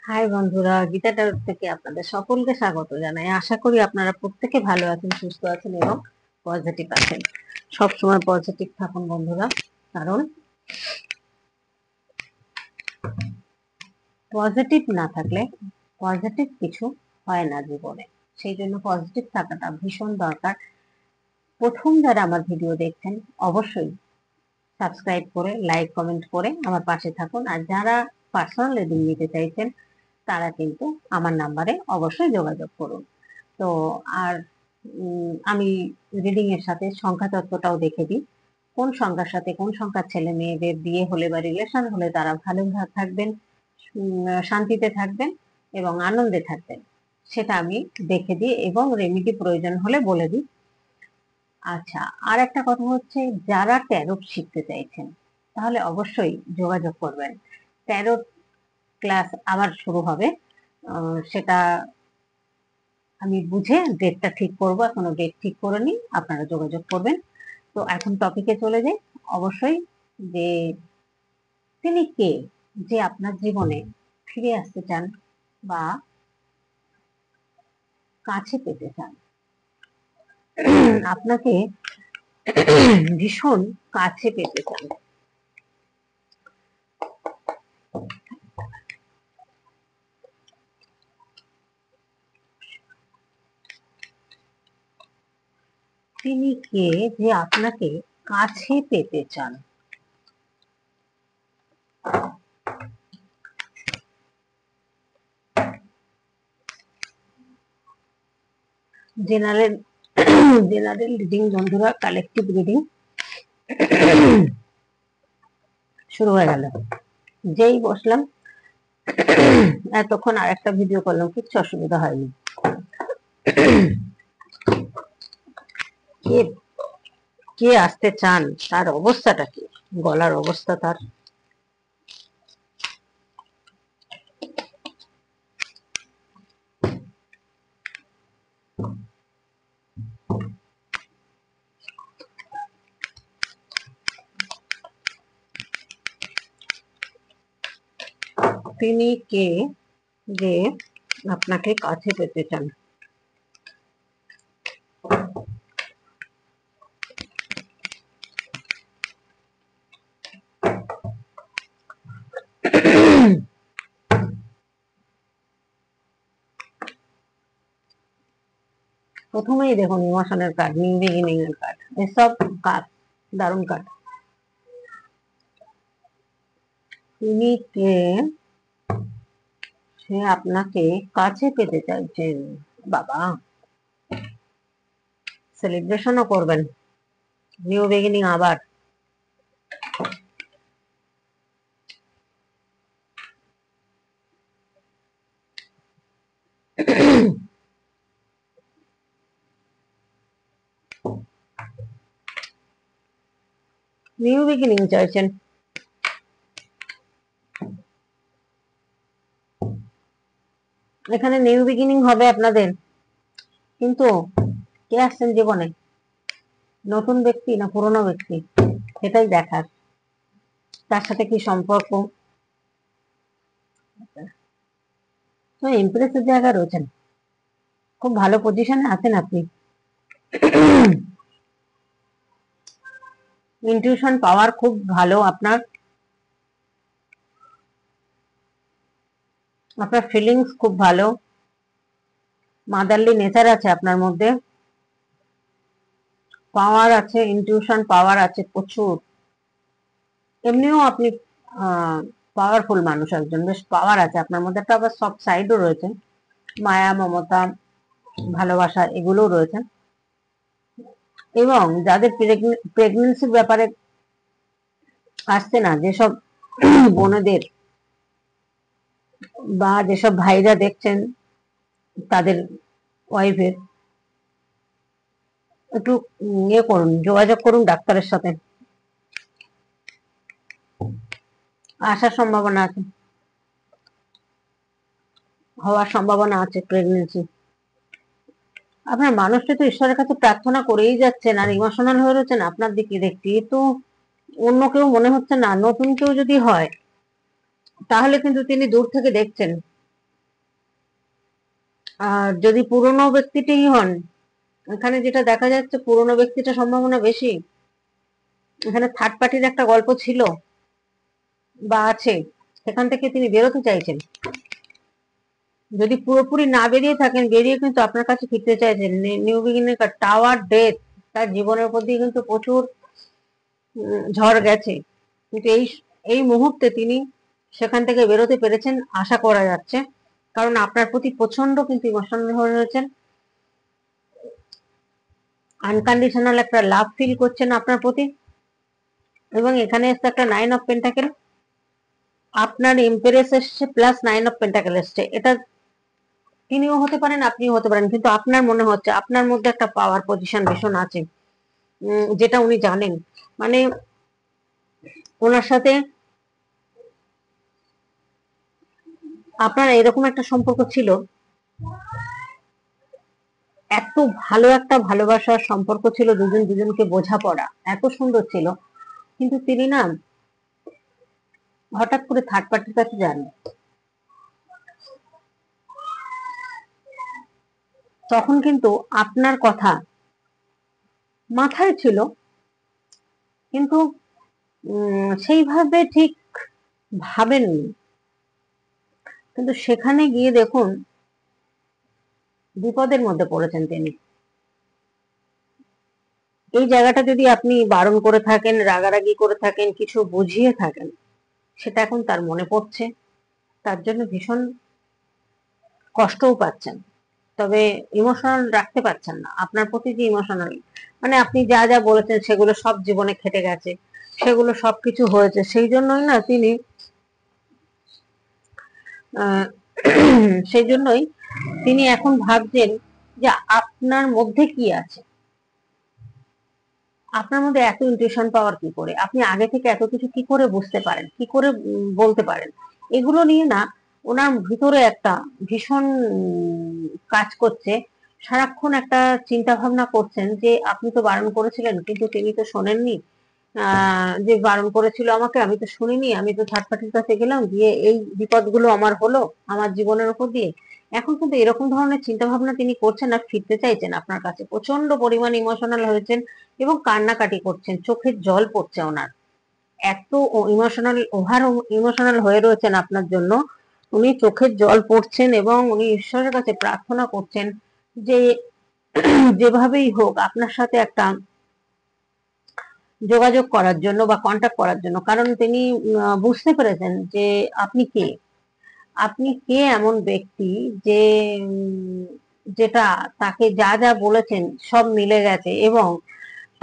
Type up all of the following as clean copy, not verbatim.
High বন্ধুরা, গীতা টারোট থেকে আপনাদের সকলকে স্বাগত জানাই। আশা করি আপনারা প্রত্যেকে ভালো আছেন, সুস্থ আছেন এবং পজিটিভ আছেন। সবসময় পজিটিভ থাকুন বন্ধুরা, কারণ পজিটিভ না থাকলে পজিটিভ কিছু হয় না জীবনে। সেই জন্য পজিটিভ থাকাটা ভীষণ দরকার। প্রথম যারা আমার ভিডিও দেখছেন অবশ্যই সাবস্ক্রাইব করে, লাইক, কমেন্ট করে আমার পাশে থাকুন। আর যারা পার্সোনাল রিডিং নিতে চাইছেন তারা কিন্তু আমার নাম্বারে অবশ্যই যোগাযোগ করুন। তো আর আমি রিডিং এর সাথে সংখ্যা তত্ত্বটাও দেখে দিই। কোন সংখ্যার সাথে কোন সংখ্যার ছেলে মেয়েদের বিয়ে হলে বা রিলেশন হলে তারা ভালো থাকবেন, শান্তিতে থাকবেন এবং আনন্দে থাকবেন, সেটা আমি দেখে দিই এবং রেমেডি প্রয়োজন হলে বলে দিই। আচ্ছা, আর একটা কথা হচ্ছে, যারা ট্যারোট শিখতে চাইছেন তাহলে অবশ্যই যোগাযোগ করবেন। ট্যারোট ক্লাস আবার শুরু হবে, সেটা আমি বুঝে ডেটটা ঠিক করবো। এখনো ডেট ঠিক করে নি, আপনারা যোগাযোগ করবেন। তো এখন টপিকে চলে যাই। অবশ্যই যে তিনি কে, যে আপনার জীবনে ফিরে আসতে চান বা কাছে পেতে চান, আপনাকে ভীষণ কাছে পেতে চান। তিনি কে, যে আপনাকে কাছে পেতে চান। জেনারেল জেনারেল রিডিং বন্ধুরা, কালেকটিভ রিডিং শুরু হয়ে গেল। যেই বসলাম এতক্ষণ আর একটা ভিডিও করলাম, কিচ্ছু অসুবিধা হয়নি। কে কে আসতে চান, তার অবস্থাটা কি, গলার অবস্থা তার। তিনি কে, যে আপনাকে কাছে পেতে চান। প্রথমেই দেখুন ইমোশনের কার্ড, নিউ বিগিনিং এর কার্ড। এসব কার্ড দারুণ কার্ড। তিনি কে, সে আপনাকে কাছে পেতে চাইছেন। বাবা, সেলিব্রেশনও করবেন, নিউ বিগিনিং আবার। নিউ বিগিনিং চাইছেন। এখানে নিউ বিগিনিং হবে আপনাদের, কিন্তু কে আসছেন জীবনে, নতুন ব্যক্তি না পুরনো ব্যক্তি, সেটাই দেখার। তার সাথে কি সম্পর্ক। তো ইমপ্রেসের জায়গা রয়েছেন, খুব ভালো পজিশনে আছেন আপনি। ইনটিউশন পাওয়ার খুব ভালো আপনার, আপনার ফিলিংস খুব ভালো, মাদারলি নেচার আছে আপনার মধ্যে, পাওয়ার আছে, ইনটিউশন পাওয়ার আছে প্রচুর। এমনিও আপনি পাওয়ারফুল মানুষ একজন, বেশ পাওয়ার আছে আপনার মধ্যে। একটা আবার সফট সাইডও রয়েছে, মায়া, মমতা, ভালোবাসা এগুলোও রয়েছে। এবং যাদের প্রেগনেন্সির ব্যাপারে আসছে না, যেসব বোনেদের বা যেসব ভাইরা দেখছেন তাদের ওয়াইফের, একটু ইয়ে করুন, যোগাযোগ করুন ডাক্তারের সাথে, আসার সম্ভাবনা আছে, হওয়ার সম্ভাবনা আছে প্রেগনেন্সি। আপনার মানুষটা তো ঈশ্বরের কাছে প্রার্থনা করেই যাচ্ছেন আর ইমোশনাল হয়ে রয়েছেন আপনার দিকে দেখতে। তো অন্য কেউ মনে হচ্ছে না, নতুন কেউ যদি হয় তাহলে কিন্তু তিনি দূর থেকে দেখছেন। আর যদি পুরনো ব্যক্তিটাই হন, এখানে যেটা দেখা যাচ্ছে পুরনো ব্যক্তিটা সম্ভাবনা বেশি। এখানে থার্ড পার্টির একটা গল্প ছিল বা আছে, সেখান থেকে তিনি বেরোতে চাইছেন। যদি পুরোপুরি না বেরিয়ে থাকেন, বেরিয়ে কিন্তু আপনার কাছে ফিরতে চাইছেন। New beginning card, tower, death, তার জীবনের প্রতি কিন্তু প্রচুর ঝড় গেছে, কিন্তু এই মুহূর্তে তিনি সেখান থেকে বেরোতে পেরেছেন আশা করা যাচ্ছে, কারণ আপনার প্রতি প্রচন্ড কিন্তু ইমোশনাল হয়ে রয়েছেন। আনকন্ডিশনাল একটা লাভ ফিল করছেন আপনার প্রতি। এবং এখানে এসছে একটা 9 অফ পেন্টাকেল, আপনার এম্প্রেস এসছে প্লাস 9 অফ পেন্টাকেল এসছে। এটা তিনিও হতে পারেন, আপনিও হতে পারেন, কিন্তু আপনার মনে হচ্ছে আপনার মধ্যে একটা পাওয়ার পজিশন ভীষণ আছে, যেটা উনি জানেন। মানে ওনার সাথে আপনার এরকম একটা সম্পর্ক ছিল, এত ভালো একটা ভালোবাসার সম্পর্ক ছিল, দুজন দুজনকে বোঝাপড়া এত সুন্দর ছিল, কিন্তু তিনি না হঠাৎ করে থার্ড পার্টির কাছে যান। তখন কিন্তু আপনার কথা মাথায় ছিল, কিন্তু সেইভাবে ঠিক ভাবেননি। কিন্তু সেখানে গিয়ে দেখুন বিপদের মধ্যে পড়েছেন তিনি। এই জায়গাটা যদি আপনি বারণ করে থাকেন, রাগারাগি করে থাকেন, কিছু বুঝিয়ে থাকেন, সেটা এখন তার মনে পড়ছে, তার জন্য ভীষণ কষ্টও পাচ্ছেন। তবে ইমোশনাল রাখতে পারছেন না। আপনার প্রতি যে ইমোশনাল, মানে আপনি যা যা বলেছেন সেগুলো সব জীবনে খেটে গেছে, সেগুলো সবকিছু হয়েছে, সেই জন্যই না তিনি সেই জন্যই তিনি এখন ভাবছেন যে আপনার মধ্যে কি আছে, আপনার মধ্যে এত ইনটিউশন পাওয়ার কি করে, আপনি আগে থেকে এত কিছু কি করে বুঝতে পারেন, কি করে বলতে পারেন। এগুলো নিয়ে না ওনার ভিতরে একটা ভীষণ কাজ করছে। সারাক্ষণ একটা চিন্তা ভাবনা করছেন যে আপনি তো বারণ করেছিলেন, কিন্তু তিনি তো শোনেননি। যে বারণ করেছিল আমাকে, আমি তো শুনিনি, আমি তো থার্ড পার্টির কাছে গেলাম, গিয়ে এই বিপদগুলো আমার হলো আমার জীবনের উপর দিয়ে। এখন কিন্তু এরকম ধরনের চিন্তা ভাবনা তিনি করছেন আর ফিরতে চাইছেন আপনার কাছে, প্রচন্ড পরিমাণ ইমোশনাল হয়েছেন এবং কান্নাকাটি করছেন, চোখের জল পড়ছে ওনার। এত ইমোশনাল, ওভার ইমোশনাল হয়ে রয়েছেন আপনার জন্য, উনি চোখের জল পড়ছেন এবং উনি ঈশ্বরের কাছে প্রার্থনা করছেন যে যেভাবেই হোক আপনার সাথে একটা যোগাযোগ করার জন্য বা কন্ট্যাক্ট করার জন্য। কারণ তিনি বুঝতে পেরেছেন যে আপনি কে, আপনি কে এমন ব্যক্তি যে যেটা তাকে যা যা বলেছেন সব মিলে গেছে, এবং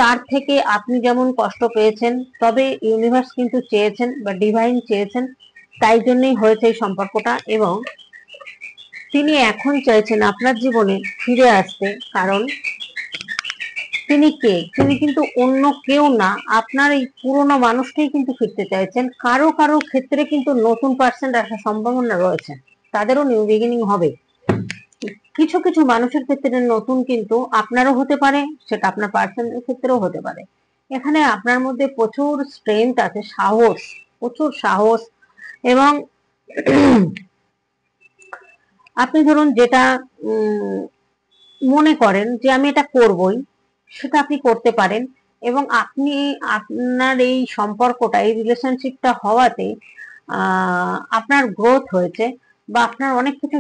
তার থেকে আপনি যেমন কষ্ট পেয়েছেন, তবে ইউনিভার্স কিন্তু চেয়েছেন বা ডিভাইন চেয়েছেন, তাই জন্যই হয়েছে এই সম্পর্কটা। এবং তিনি এখন চাইছেন আপনার জীবনে ফিরে আসতে, কারণ তিনি কে, তিনি কিন্তু অন্য কেউ না, আপনার এই পুরনো মানুষটাই কিন্তু ফিরতে চাইছেন। কারো কারো ক্ষেত্রে কিন্তু নতুন পার্সেন্ট আসার সম্ভাবনা রয়েছে, তাদেরও নিউ বিগিনিং হবে। কিছু কিছু মানুষের ক্ষেত্রে নতুন কিন্তু আপনারও হতে পারে, সেটা আপনার পার্সনের ক্ষেত্রেও হতে পারে। এখানে আপনার মধ্যে প্রচুর স্ট্রেংথ আছে, সাহস, প্রচুর সাহস। এবং আপনি ধরুন যেটা মনে করেন যে আমি এটা করবই, সেটা আপনি করতে পারেন। এবং আপনি আপনার এই সম্পর্কটা, এই রিলেশনশিপটা হওয়াতে আপনার গ্রোথ হয়েছে, বা আপনার অনেক কিছু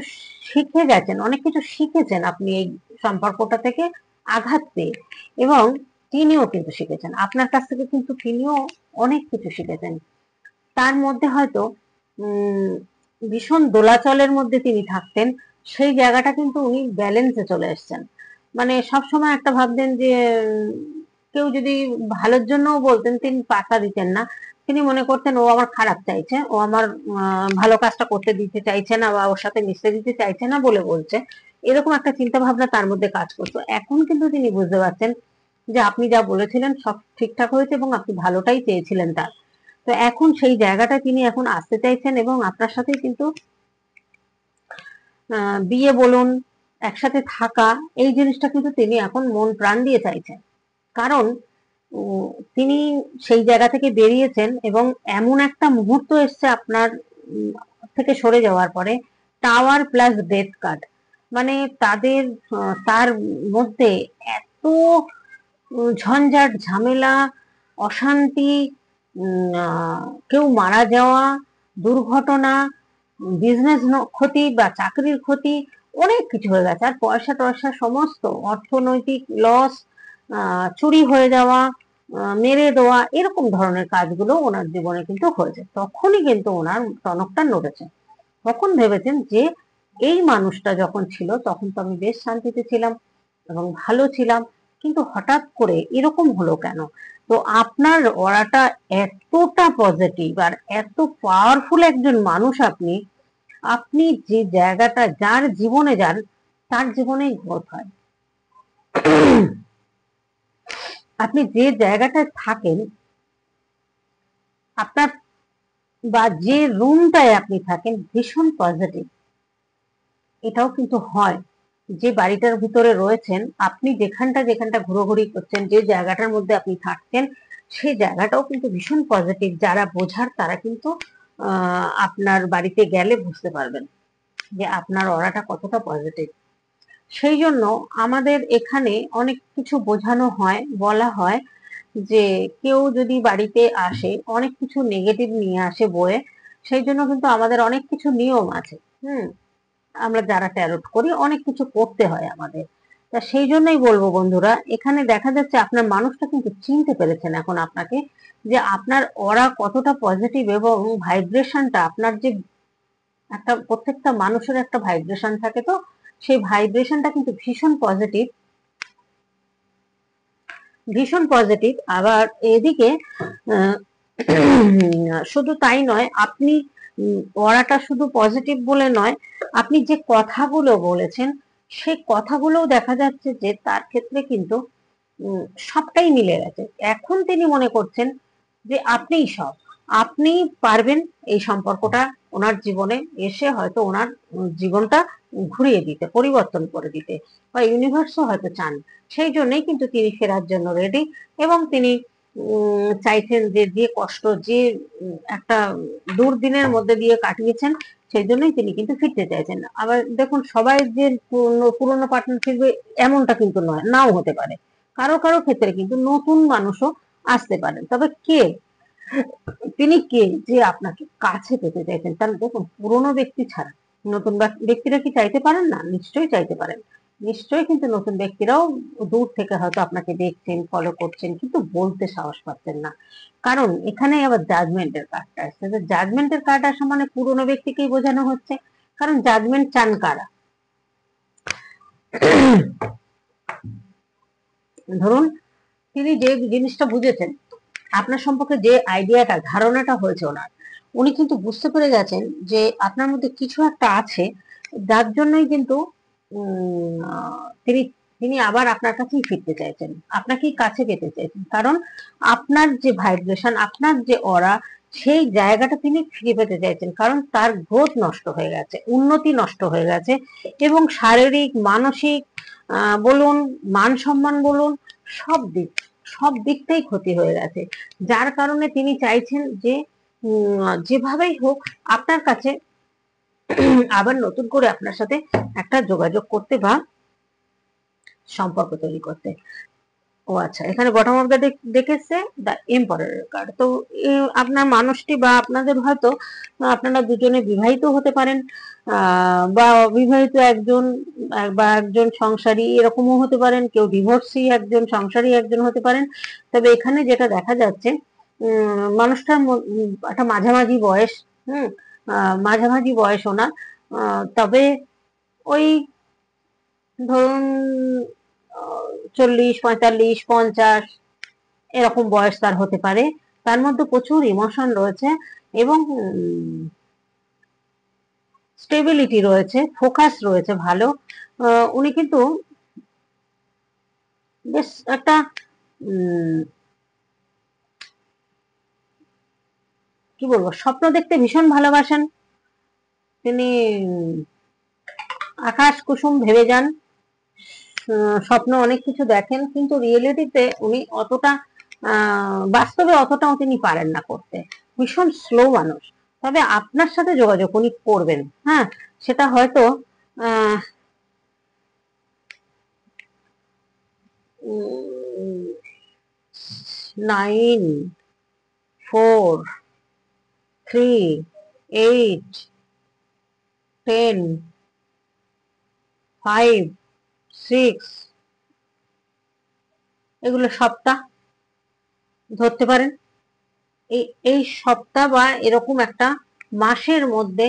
শিখে গেছেন, অনেক কিছু শিখেছেন আপনি এই সম্পর্কটা থেকে আঘাত পেয়ে। এবং তিনিও কিন্তু শিখেছেন আপনার কাছ থেকে, কিন্তু তিনিও অনেক কিছু শিখেছেন। তার মধ্যে হয়তো ভীষণ দোলাচলের মধ্যে তিনি থাকতেন, সেই জায়গাটা কিন্তু উনি ব্যালেন্সে চলে এসেছেন। মানে সবসময় একটা ভাবতেন যে কেউ যদি ভালোর জন্যও বলতেন তিনি পাত্তা দিতেন না, তিনি মনে করতেন ও আমার খারাপ চাইছে, ও আমার ভালো কাজটা করতে দিতে চাইছে না, বা ওর সাথে মিশতে দিতে চাইছে না বলে বলছে, এরকম একটা চিন্তা ভাবনা তার মধ্যে কাজ করতো। এখন কিন্তু তিনি বুঝতে পারছেন যে আপনি যা বলেছিলেন সব ঠিকঠাক হয়েছে এবং আপনি ভালোটাই চেয়েছিলেন তার। তো এখন সেই জায়গাটা তিনি এখন আসতে চাইছেন, এবং আপনার সাথে কিন্তু বিয়ে বলুন, একসাথে থাকা, এই জিনিসটা কিন্তু তিনি এখন মন প্রাণ দিয়ে চাইছেন। কারণ তিনি সেই জায়গা থেকে বেরিয়েছেন, এবং এমন একটা মুহূর্ত এসছে আপনার থেকে সরে যাওয়ার পরে, টাওয়ার প্লাস ডেথ কার্ড। মানে তাদের তার মধ্যে এত ঝঞ্ঝাট ঝামেলা, অশান্তি, কেউ মারা যাওয়া, দুর্ঘটনা, বিজনেস ক্ষতি বা চাকরির ক্ষতি, অনেক কিছু হয়ে গেছে। আর পয়সা টয়সা সমস্ত অর্থনৈতিক লস, চুরি হয়ে যাওয়া, মেরে দেওয়া, এরকম ধরনের কাজগুলো ওনার জীবনে কিন্তু হয়েছে। তখনই কিন্তু ওনার টনকটা নড়েছে। তখন ভেবেছেন যে এই মানুষটা যখন ছিল তখন তো আমি বেশ শান্তিতে ছিলাম এবং ভালো ছিলাম, কিন্তু হঠাৎ করে এরকম হলো কেন? তো আপনার অরাটা এতটা পজিটিভ আর এত পাওয়ারফুল একজন মানুষ, আপনি আপনি যে জায়গাটা যার জীবনে যান তার জীবনেই গ্রোথ হয়। আপনি যে জায়গাটায় থাকেন, আপনার বা যে রুমটায় আপনি থাকেন ভীষণ পজিটিভ, এটাও কিন্তু হয়। যে বাড়িটার ভিতরে রয়েছেন, আপনি যেখানটা যেখানটা ঘোরাঘুরি করছেন, যে জায়গাটার মধ্যে আপনি থাকছেন, সেই জায়গাটাও কিন্তু ভীষণ পজিটিভ। যারা বোঝার তারা কিন্তু আপনার বাড়িতে গেলে বুঝতে পারবেন যে আপনার অরাটা কতটা পজিটিভ। সেই জন্য আমাদের এখানে অনেক কিছু বোঝানো হয়, বলা হয় যে কেউ যদি বাড়িতে আসে অনেক কিছু নেগেটিভ নিয়ে আসে বয়ে, সেই জন্য কিন্তু আমাদের অনেক কিছু নিয়ম আছে। আমরা যারা ট্যারোট করি অনেক কিছু করতে হয় আমাদের। তা সেই জন্যই বলবো বন্ধুরা, এখানে দেখা যাচ্ছে আপনার মানুষটা কিন্তু চিনতে পেরেছেন এখন আপনাকে, যে আপনার অরা কতটা পজিটিভ এবং ভাইব্রেশনটা আপনার যে একটা, প্রত্যেকটা মানুষের একটা ভাইব্রেশন থাকে, তো সেই ভাইব্রেশনটা কিন্তু ভীষণ পজিটিভ, ভীষণ পজিটিভ। আবার এদিকে শুধু তাই নয়, আপনি পড়াটা শুধু পজিটিভ বলে নয়, আপনি যে কথাগুলো বলেছেন সেই কথাগুলোও দেখা যাচ্ছে যে তার ক্ষেত্রে কিন্তু সবটাই মিলে গেছে। এখন তিনি মনে করছেন যে আপনিই সব, আপনি পারবেন এই সম্পর্কটা ওনার জীবনে এসে হয়তো ওনার জীবনটা ঘুরিয়ে দিতে, পরিবর্তন করে দিতে, বা ইউনিভার্সও হয়তো চান। সেই জন্যই কিন্তু তিনি ফেরার জন্য রেডি, এবং তিনি চাইছেন যে যে কষ্ট, যে একটা দুর্দিনের মধ্যে দিয়ে কাটিয়েছেন, সেই জন্যই তিনি কিন্তু ফিরতে চাইছেন। আবার দেখুন, সবাই যে পুরনো পার্টনার ফিরবে এমনটা কিন্তু নয়, নাও হতে পারে। কারো কারো ক্ষেত্রে কিন্তু নতুন মানুষও আসতে পারেন। তবে কে তিনি, কে যে আপনাকে কাছে পেতে চাইছেন? তাহলে দেখুন, পুরনো ব্যক্তি ছাড়া নতুন ব্যক্তিরা কি চাইতে পারেন না? নিশ্চয়ই চাইতে পারেন। নিশ্চয়ই, কিন্তু নতুন ব্যক্তিরাও দূর থেকে হয়তো আপনাকে দেখছেন, ফলো করছেন, কিন্তু বলতে সাহস পাচ্ছেন না। কারণ এখানে আবার জাজমেন্টের কার্ডটা আসছে। জাজমেন্টের কার্ড আসা মানে পুরনো ব্যক্তিকেই বোঝানো হচ্ছে। কারণ জাজমেন্ট চান কারা? ধরুন, তিনি যে জিনিসটা বুঝেছেন আপনার সম্পর্কে, যে আইডিয়াটা, ধারণাটা হয়েছে ওনার, উনি কিন্তু বুঝতে পেরে গেছেন যে আপনার মধ্যে কিছু একটা আছে, যার জন্যই কিন্তু তিনি তিনি আবার আপনার কাছেই ফিরতে চাইছেন, আপনাকেই কাছে পেতে চাইছেন। কারণ আপনার যে ভাইব্রেশন, আপনার যে অরা, সেই জায়গাটা তিনি ফিরে পেতে চাইছেন। কারণ তার গ্রোথ নষ্ট হয়ে গেছে, উন্নতি নষ্ট হয়ে গেছে, এবং শারীরিক, মানসিক বলুন, মান সম্মান বলুন, সব দিক, সব দিকটাই ক্ষতি হয়ে গেছে। যার কারণে তিনি চাইছেন যে যেভাবেই হোক আপনার কাছে আবার নতুন করে আপনার সাথে একটা যোগাযোগ করতে বা সম্পর্ক তৈরি করতে। ও আচ্ছা, এখানে বটম অফ দ্য ডেক এসছে দ্য এম্পারার কার্ড। তো আপনার মানুষটি বা আপনাদের হয়তো, আপনারা দুজনে বিবাহিত হতে পারেন, বা বিবাহিত একজন বা একজন সংসারী এরকমও হতে পারেন, কেউ ডিভোর্সি একজন, সংসারী একজন হতে পারেন। তবে এখানে যেটা দেখা যাচ্ছে, মানুষটার একটা মাঝামাঝি বয়স, মাঝামাঝি বয়স ওনার। তবে ওই ধরুন 40, 45, 50 এরকম বয়স তার হতে পারে। তার মধ্যে প্রচুর ইমোশন রয়েছে এবং স্টেবিলিটি রয়েছে, ফোকাস রয়েছে ভালো। উনি কিন্তু বেশ একটা কি বলবো, স্বপ্ন দেখতে ভীষণ ভালোবাসেন তিনি। আকাশ কুসুম ভেবে যান, স্বপ্ন অনেক কিছু দেখেন, কিন্তু রিয়েলিটিতে উনি অতটা, বাস্তবে অতটাও তিনি পারেন না করতে। ভীষণ স্লো মানুষ। তবে আপনার সাথে যোগাযোগ উনি করবেন, হ্যাঁ, সেটা হয়তো 9, 4, 3, 8, 10, 5, 6, এগুলো সপ্তাহ ধরতে পারেন। এই সপ্তাহ বা এরকম একটা মাসের মধ্যে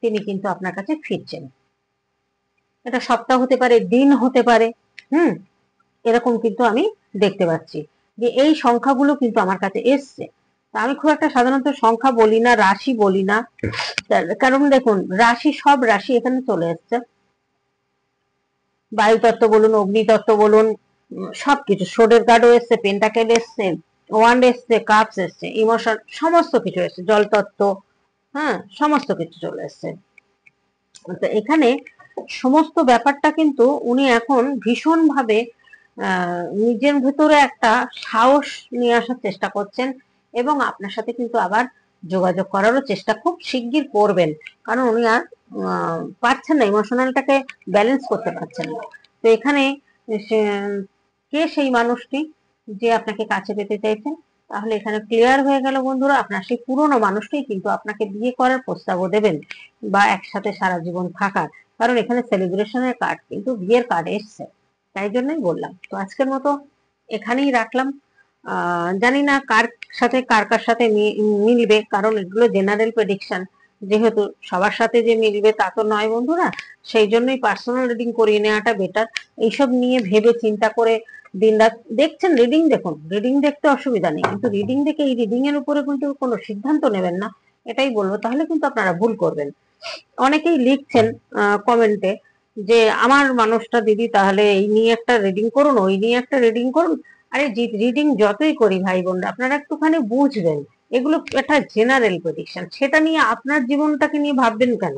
তিনি কিন্তু আপনার কাছে ফিরছেন। এটা সপ্তাহ হতে পারে, দিন হতে পারে, এরকম কিন্তু আমি দেখতে পাচ্ছি যে এই সংখ্যাগুলো কিন্তু আমার কাছে এসছে। আমি খুব একটা সাধারণত সংখ্যা বলি না, রাশি বলি না, কারণ দেখুন রাশি, সব রাশি এখানে চলে এসছে। বায়ুতত্ত্ব বলুন, অগ্নিতত্ত্ব বলুন, সবকিছু, সোডের কার্ডও এসছে, পেন্টাকেল এসছে, ওয়ান্ড এসছে, কাপস এসছে, ইমোশন, সমস্ত কিছু এসছে, জলতত্ত্ব, সমস্ত কিছু চলে এসছে। তো এখানে সমস্ত ব্যাপারটা কিন্তু উনি এখন ভীষণ ভাবে নিজের ভেতরে একটা সাহস নিয়ে আসার চেষ্টা করছেন, এবং আপনার সাথে কিন্তু আবার যোগাযোগ করারও চেষ্টা খুব শিগগির করবেন, কারণ উনি আর পারছেন না, ইমোশনালটাকে ব্যালেন্স করতে পারছেন না। তো এখানে কে সেই মানুষটি যে আপনাকে কাছে পেতে চাইছেন? তাহলে এখানে ক্লিয়ার হয়ে গেল বন্ধুরা, আপনার সেই পুরনো মানুষটি কিন্তু আপনাকে বিয়ে করার প্রস্তাবও দেবেন, বা একসাথে সারা জীবন থাকার, কারণ এখানে সেলিব্রেশনের কার্ড কিন্তু বিয়ের কার্ড এসছে, তাই জন্যই বললাম। তো আজকের মতো এখানেই রাখলাম। জানি না কার সাথে কার সাথে মিলবে, কারণ এগুলো জেনারেল প্রেডিকশন, যেহেতু সবার সাথে যে মিলবে তা তো নয় বন্ধুরা, সেই জন্যই পার্সোনাল রিডিং করিয়ে নেওয়াটা বেটার। এইসব নিয়ে ভেবে চিন্তা করে দিনরাত দেখছেন রিডিং দেখুন, রিডিং দেখতে অসুবিধা নেই, কিন্তু রিডিং দেখে এই রিডিং এর উপরে কিন্তু কোনো সিদ্ধান্ত নেবেন না, এটাই বলবো, তাহলে কিন্তু আপনারা ভুল করবেন। অনেকেই লিখছেন কমেন্টে যে আমার মানুষটা দিদি তাহলে এই নিয়ে একটা রিডিং করুন, ওই নিয়ে একটা রিডিং করুন। আরে রিডিং যতই করি ভাই বোনরা, আপনারা একটুখানি বুঝবেন এগুলো একটা জেনারেল প্রেডিকশন, সেটা নিয়ে আপনার জীবনটাকে নিয়ে ভাববেন কেন?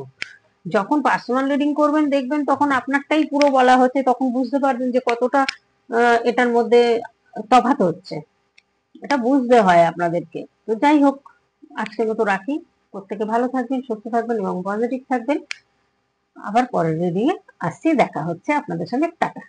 যখন পার্সোনাল রিডিং করবেন দেখবেন তখন আপনারটাই পুরো বলা হচ্ছে, তখন বুঝতে পারবেন যে কতটা এটার মধ্যে তফাৎ হচ্ছে, এটা বুঝতে হয় আপনাদেরকে। তো যাই হোক, আজকের মতো রাখি। প্রত্যেকে ভালো থাকবেন, সুস্থ থাকবেন এবং পজিটিভ থাকবেন। আবার পরের রিডিং এ আসছি, দেখা হচ্ছে আপনাদের সঙ্গে, টাটা।